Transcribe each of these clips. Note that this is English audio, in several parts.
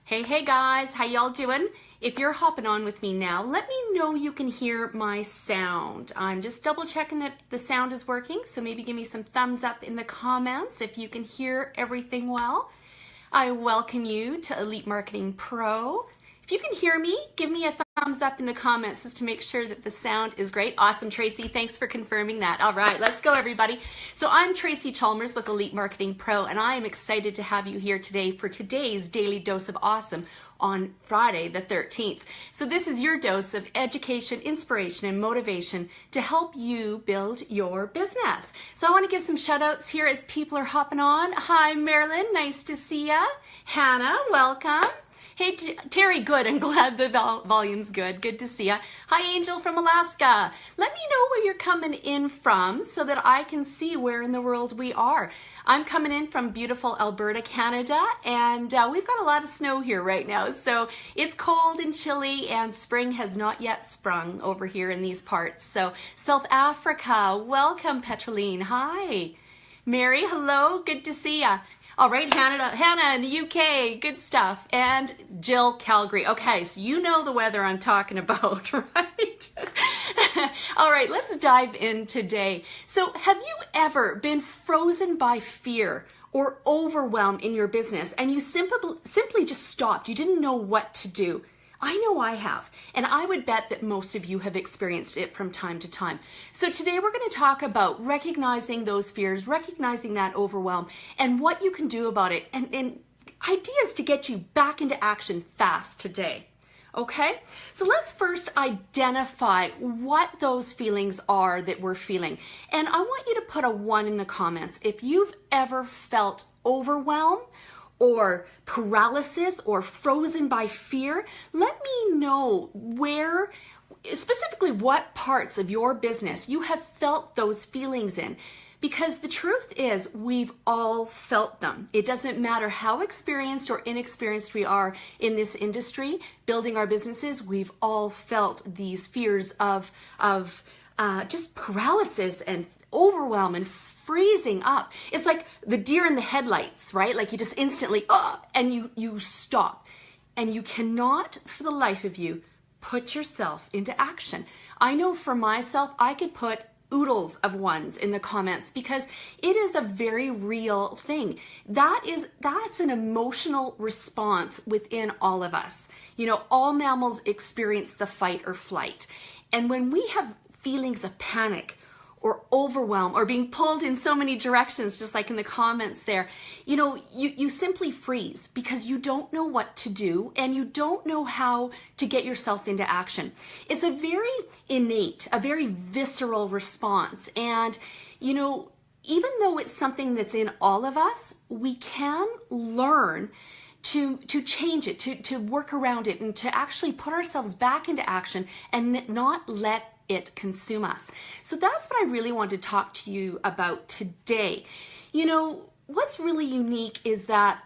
Hey guys, how y'all doing? If you're hopping on with me now, let me know you can hear my sound. I'm just double checking that the sound is working, so maybe give me some thumbs up in the comments if you can hear everything well. I welcome you to Elite Marketing Pro. If you can hear me, give me a thumbs up in the comments just to make sure that the sound is great. Awesome, Tracy. Thanks for confirming that. All right, let's go, everybody. So I'm Tracy Chalmers with Elite Marketing Pro, and I am excited to have you here today for today's Daily Dose of Awesome on Friday the 13th. So this is your dose of education, inspiration, and motivation to help you build your business. So I want to give some shout outs here as people are hopping on. Hi, Marilyn. Nice to see ya. Hannah, welcome. Hey, Terry, good. I'm glad the volume's good. Good to see ya. Hi, Angel from Alaska. Let me know where you're coming in from so that I can see where in the world we are. I'm coming in from beautiful Alberta, Canada, and we've got a lot of snow here right now. So it's cold and chilly, and spring has not yet sprung over here in these parts. So South Africa, welcome, Petroline. Hi. Mary, hello. Good to see ya. All right, Hannah in the UK, good stuff. And Jill, Calgary. Okay, so you know the weather I'm talking about, right? All right, let's dive in today. So have you ever been frozen by fear or overwhelm in your business and you simply just stopped? You didn't know what to do? I know I have, and I would bet that most of you have experienced it from time to time. So today we're going to talk about recognizing those fears, recognizing that overwhelm, and what you can do about it, and ideas to get you back into action fast today. Okay, so let's first identify what those feelings are that we're feeling. And I want you to put a 1 in the comments if you've ever felt overwhelmed or paralysis or frozen by fear. Let me know where, specifically what parts of your business you have felt those feelings in. Because the truth is, we've all felt them. It doesn't matter how experienced or inexperienced we are in this industry, building our businesses, we've all felt these fears of just paralysis and overwhelm and freezing up. It's like the deer in the headlights, right? Like you just instantly, and you stop. And you cannot, for the life of you, put yourself into action. I know for myself, I could put oodles of 1s in the comments because it is a very real thing. That's an emotional response within all of us. You know, all mammals experience the fight or flight. And when we have feelings of panic or overwhelm or being pulled in so many directions, just like in the comments there, you know, you simply freeze because you don't know what to do and you don't know how to get yourself into action. It's a very innate, a very visceral response. And, you know, even though it's something that's in all of us, we can learn to change it, to work around it, and to actually put ourselves back into action and not let it consume us. So that's what I really want to talk to you about today. You know, what's really unique is that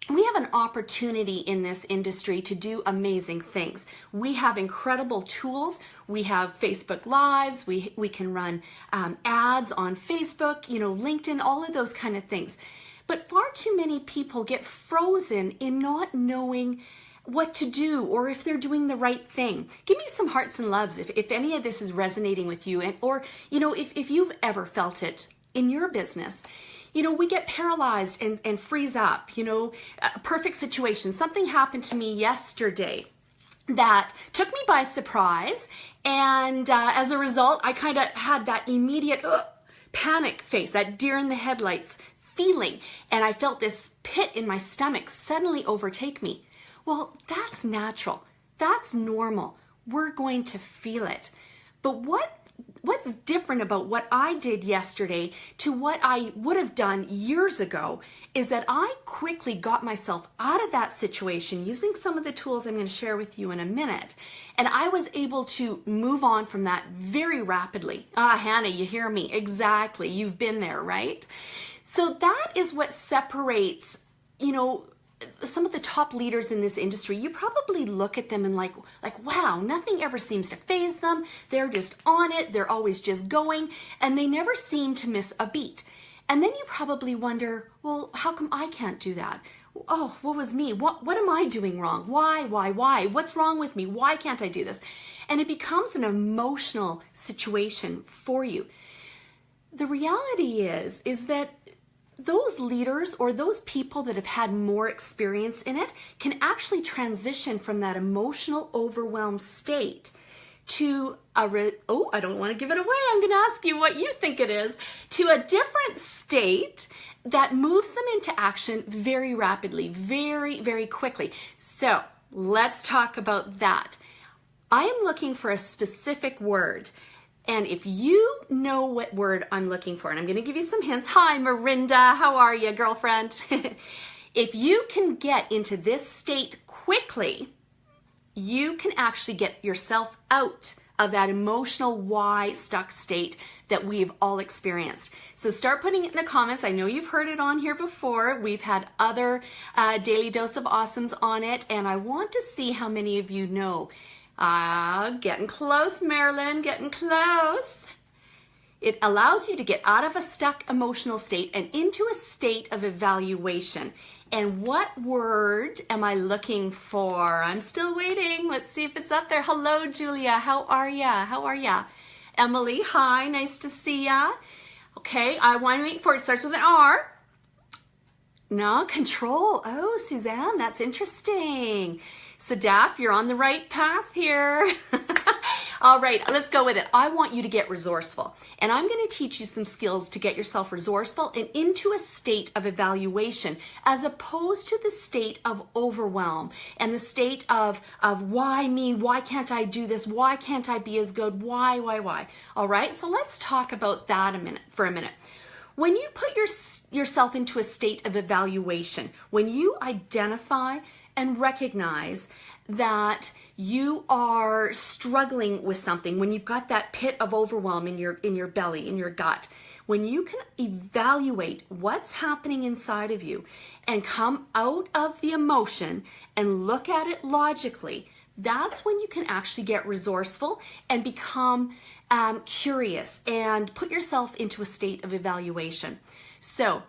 we have an opportunity in this industry to do amazing things. We have incredible tools. We have Facebook Lives. We can run ads on Facebook, you know, LinkedIn, all of those kind of things. But far too many people get frozen in not knowing what to do or if they're doing the right thing. Give me some hearts and loves if any of this is resonating with you, or you know, if you've ever felt it in your business. You know, we get paralyzed and freeze up. You know, a perfect situation. Something happened to me yesterday that took me by surprise, and as a result, I kind of had that immediate panic face, that deer in the headlights feeling, and I felt this pit in my stomach suddenly overtake me. Well, that's natural. That's normal. We're going to feel it. But what's different about what I did yesterday to what I would have done years ago is that I quickly got myself out of that situation using some of the tools I'm going to share with you in a minute. And I was able to move on from that very rapidly. Hannah, you hear me? Exactly. You've been there, right? So that is what separates, you know, some of the top leaders in this industry. You probably look at them and like, wow, nothing ever seems to faze them. They're just on it. They're always just going, and they never seem to miss a beat. And then you probably wonder, well, how come I can't do that? Oh, what was me? What am I doing wrong? Why? What's wrong with me? Why can't I do this? And it becomes an emotional situation for you. The reality is that those leaders or those people that have had more experience in it can actually transition from that emotional overwhelmed state to I don't want to give it away. I'm going to ask you what you think it is, to a different state that moves them into action very rapidly, very, very quickly. So let's talk about that. I am looking for a specific word. And if you know what word I'm looking for, and I'm going to give you some hints. Hi, Marinda. How are you, girlfriend? If you can get into this state quickly, you can actually get yourself out of that emotional why stuck state that we've all experienced. So start putting it in the comments. I know you've heard it on here before. We've had other Daily Dose of Awesomes on it, and I want to see how many of you know. Getting close, Marilyn, getting close. It allows you to get out of a stuck emotional state and into a state of evaluation. And what word am I looking for? I'm still waiting. Let's see if it's up there. Hello, Julia. How are ya? How are ya? Emily, hi. Nice to see ya. Okay, I want to wait for it. It starts with an R. No, control. Oh, Suzanne, that's interesting. Sadaf, you're on the right path here. All right, let's go with it. I want you to get resourceful, and I'm going to teach you some skills to get yourself resourceful and into a state of evaluation, as opposed to the state of overwhelm and the state of why me? Why can't I do this? Why can't I be as good? Why? All right, so let's talk about that for a minute. When you put yourself into a state of evaluation, when you identify and recognize that you are struggling with something, when you've got that pit of overwhelm in your belly, in your gut, when you can evaluate what's happening inside of you and come out of the emotion and look at it logically, that's when you can actually get resourceful and become curious and put yourself into a state of evaluation. So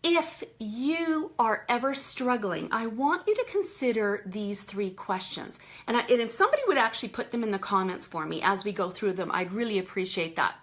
if you are ever struggling, I want you to consider these 3 questions. And if somebody would actually put them in the comments for me as we go through them, I'd really appreciate that.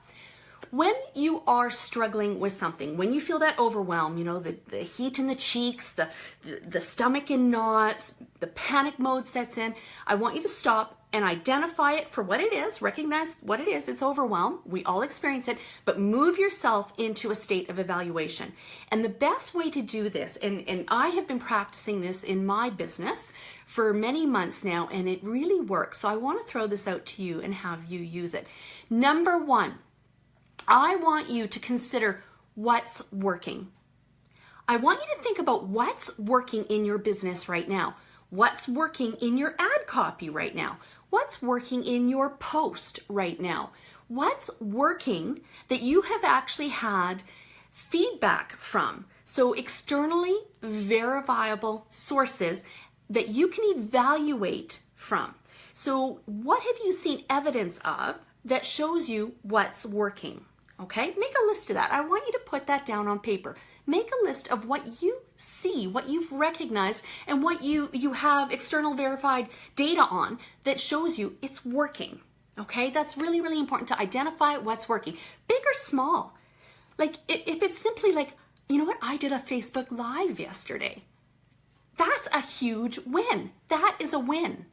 When you are struggling with something, when you feel that overwhelm, you know, the heat in the cheeks, the stomach in knots, the panic mode sets in, I want you to stop and identify it for what it is, recognize what it is. It's overwhelm. We all experience it, but move yourself into a state of evaluation. And the best way to do this, and I have been practicing this in my business for many months now, and it really works. So I want to throw this out to you and have you use it. Number 1, I want you to consider what's working. I want you to think about what's working in your business right now. What's working in your ad copy right now? What's working in your post right now? What's working that you have actually had feedback from? So externally verifiable sources that you can evaluate from. So what have you seen evidence of that shows you what's working? Okay, make a list of that. I want you to put that down on paper. Make a list of what you see, what you've recognized, and what you have external verified data on that shows you it's working. Okay, that's really, really important to identify what's working, big or small. Like if it's simply like, you know what, I did a Facebook Live yesterday. That's a huge win. That is a win.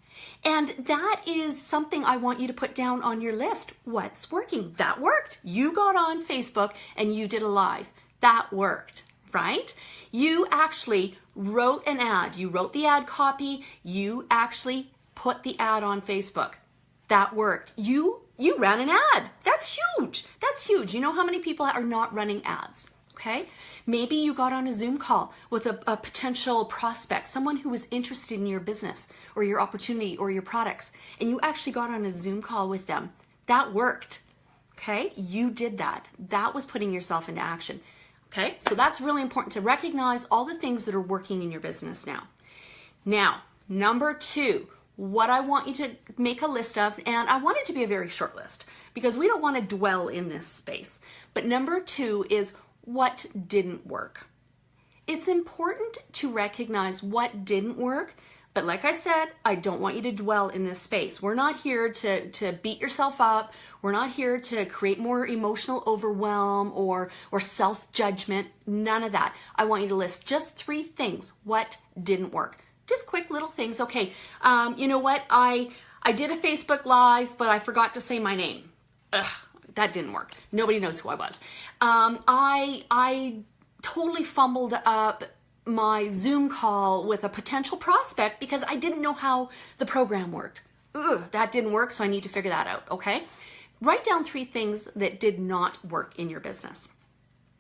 And that is something I want you to put down on your list. What's working? That worked. You got on Facebook and you did a live. That worked, right? You actually wrote an ad. You wrote the ad copy. You actually put the ad on Facebook. That worked. You ran an ad. That's huge. That's huge. You know how many people are not running ads? Okay, maybe you got on a Zoom call with a potential prospect, someone who was interested in your business or your opportunity or your products, and you actually got on a Zoom call with them. That worked. Okay, you did that. That was putting yourself into action. Okay, so that's really important to recognize all the things that are working in your business now. Now, number 2, what I want you to make a list of, and I want it to be a very short list because we don't want to dwell in this space. But number 2 is, what didn't work. It's important to recognize what didn't work, but like I said, I don't want you to dwell in this space. We're not here to beat yourself up. We're not here to create more emotional overwhelm or self-judgment. None of that. I want you to list just 3 things. What didn't work? Just quick little things. Okay, you know what? I did a Facebook Live, but I forgot to say my name. Ugh, that didn't work. Nobody knows who I was. I totally fumbled up my Zoom call with a potential prospect because I didn't know how the program worked. Ugh, that didn't work, so I need to figure that out, okay? Write down 3 things that did not work in your business.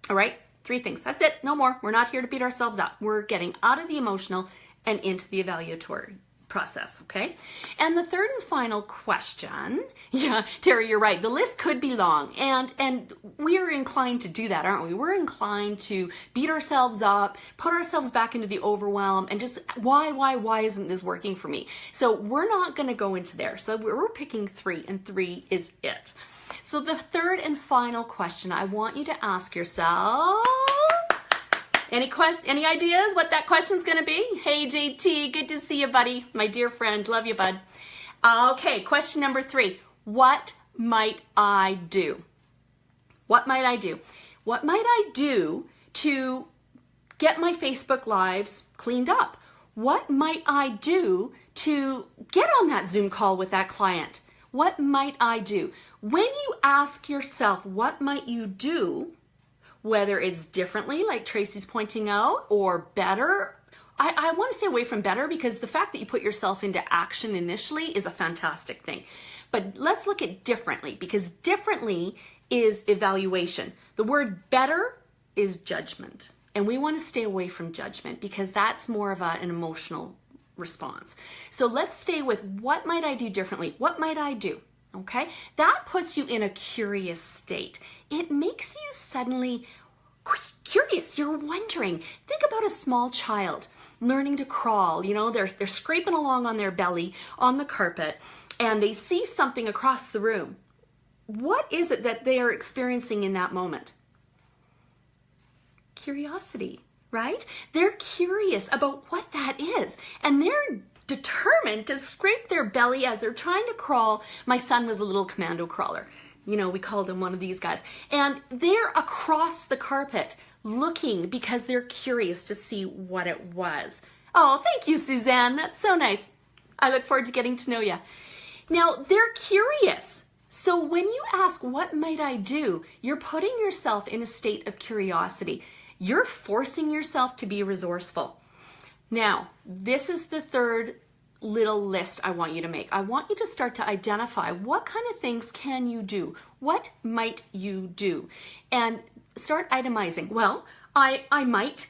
All right, 3 things. That's it, no more. We're not here to beat ourselves up. We're getting out of the emotional and into the evaluatory process, okay? And the third and final question, yeah, Terry, you're right. The list could be long, and we are inclined to do that, aren't we? We're inclined to beat ourselves up, put ourselves back into the overwhelm, and just why isn't this working for me? So we're not going to go into there. So we're picking 3, and 3 is it. So the third and final question I want you to ask yourself. Any ideas what that question's gonna be? Hey JT, good to see you, buddy. My dear friend, love you, bud. Okay, question number 3. What might I do? What might I do? What might I do to get my Facebook Lives cleaned up? What might I do to get on that Zoom call with that client? What might I do? When you ask yourself, what might you do, whether it's differently, like Tracy's pointing out, or better. I want to stay away from better because the fact that you put yourself into action initially is a fantastic thing. But let's look at differently, because differently is evaluation. The word better is judgment. And we want to stay away from judgment because that's more of an emotional response. So let's stay with what might I do differently? What might I do? Okay, that puts you in a curious state. It makes you suddenly curious. You're wondering. Think about a small child learning to crawl. You know, they're scraping along on their belly on the carpet and they see something across the room. What is it that they are experiencing in that moment? Curiosity, right? They're curious about what that is, and they're determined to scrape their belly as they're trying to crawl. My son was a little commando crawler. You know, we called him one of these guys. And they're across the carpet looking because they're curious to see what it was. Oh, thank you, Suzanne. That's so nice. I look forward to getting to know you. Now, they're curious. So when you ask, what might I do? You're putting yourself in a state of curiosity. You're forcing yourself to be resourceful. Now, this is the third little list I want you to make. I want you to start to identify what kind of things can you do? What might you do? And start itemizing. Well, I might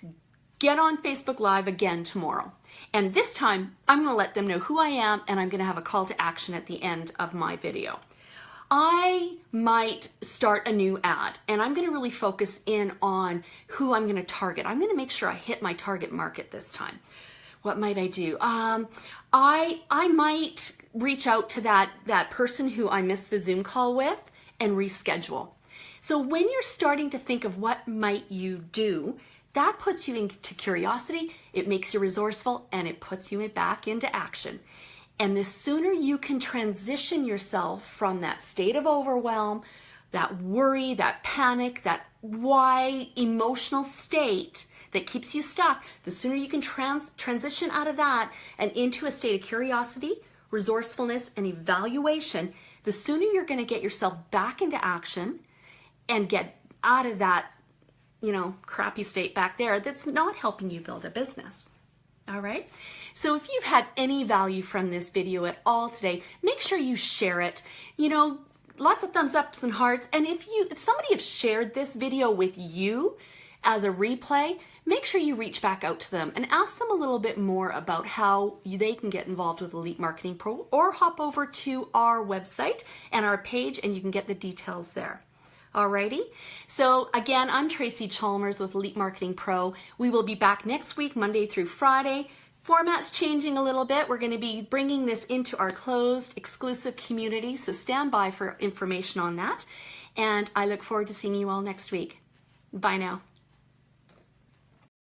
get on Facebook Live again tomorrow. And this time, I'm going to let them know who I am, and I'm going to have a call to action at the end of my video. I might start a new ad, and I'm going to really focus in on who I'm going to target. I'm going to make sure I hit my target market this time. What might I do? I might reach out to that person who I missed the Zoom call with and reschedule. So when you're starting to think of what might you do, that puts you into curiosity, it makes you resourceful, and it puts you back into action. And the sooner you can transition yourself from that state of overwhelm, that worry, that panic, that why emotional state that keeps you stuck, the sooner you can transition out of that and into a state of curiosity, resourcefulness, and evaluation, the sooner you're going to get yourself back into action and get out of that, you know, crappy state back there that's not helping you build a business. All right. So if you've had any value from this video at all today, make sure you share it. You know, lots of thumbs ups and hearts. And if somebody has shared this video with you as a replay, make sure you reach back out to them and ask them a little bit more about how they can get involved with Elite Marketing Pro, or hop over to our website and our page and you can get the details there. Alrighty, so again, I'm Tracy Chalmers with Elite Marketing Pro. We will be back next week, Monday through Friday. Format's changing a little bit. We're going to be bringing this into our closed, exclusive community, so stand by for information on that. And I look forward to seeing you all next week. Bye now.